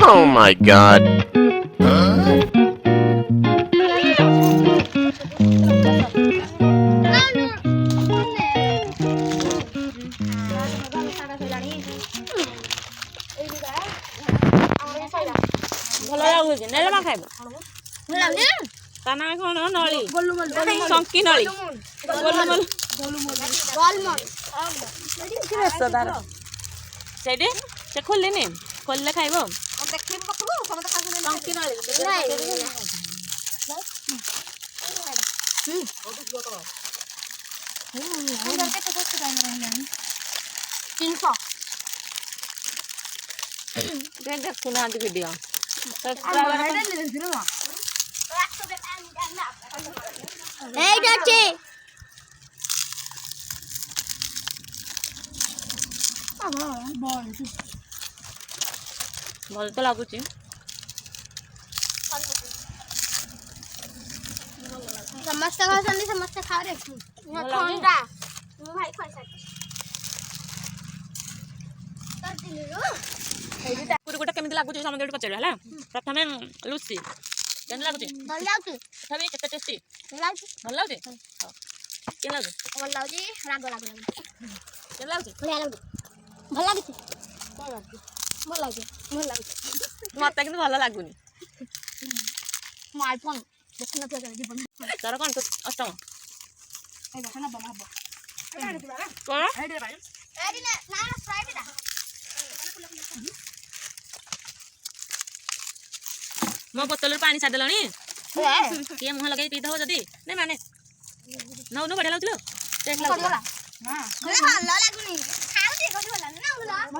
Oh my god. ଭଲ ଲାଗୁଛି ନେଲେ ମା ଖାଇବ ତା ନାଁ କଣ ନଳି ଶଙ୍କି ନଳି ତାର ସେଇଠି ସେ ଖୋଲିନି ଖୋଲିଲେ ଖାଇବ ଶଙ୍କି ନଳି ଦେଖୁନାହାନ୍ତି ଭିଡ଼ିଓ ଭଲ ତ ଲାଗୁଛି ସମସ୍ତେ ଖାଉଛନ୍ତି ସମସ୍ତେ ଖାଓ ଥଣ୍ଡା ମୁଁ ଭାଇ ପୁରୀ ଗୋଟେ କେମିତି ଲାଗୁଛି ସମସ୍ତେ ପଚାରିବା ହେଲା ପ୍ରଥମେ ଲୁସି କେମିତି ଲାଗୁଛି ଭଲ ଲାଗୁଛି ତଥାପି କେତେ ଟେଷ୍ଟି ଭଲ ଲାଗୁଛି ଭଲ ଲାଗୁଛି କେମିତି ଲାଗୁଛି ଭଲ ଲାଗୁଛି ରାଗ ଲାଗୁଛି କେମିତି ଲାଗୁଛି ବଢ଼ିଆ ଲାଗୁଛି ଭଲ ଲାଗୁଛି ଭଲ ଲାଗୁଛି ଭଲ ଲାଗୁଛି ମତେ କିନ୍ତୁ ଭଲ ଲାଗୁନି ମୋ ଆଇଫୋନ୍ ଦେଖିନଥିବ ଜୀବନ ତୋର କ'ଣ ଅଷ୍ଟମ ତୋର ମୋ ବୋତଲରୁ ପାଣି ଛାଡ଼ିଦେଲଣି କିଏ ମୁହଁ ଲଗେଇ ପିଇଦବ ଯଦି ନାଇଁ ମାନେ ନଉନୁ ବଢ଼ିଆ ଲାଗୁଛି ଟେଷ୍ଟ ଲାଗୁଛି ଭଲ ଲାଗୁନି ଖାଉଛି ଭଲ ଲାଗୁନି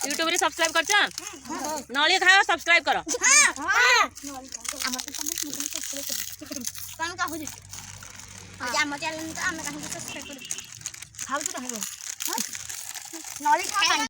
यूट्यूब रे सब्सक्राइब करछ नळी खाओ सब्सक्राइब करो कौन कहू आज आम चैनल आम कहीं सब्सक्राइब कर खाऊ तो नळी खा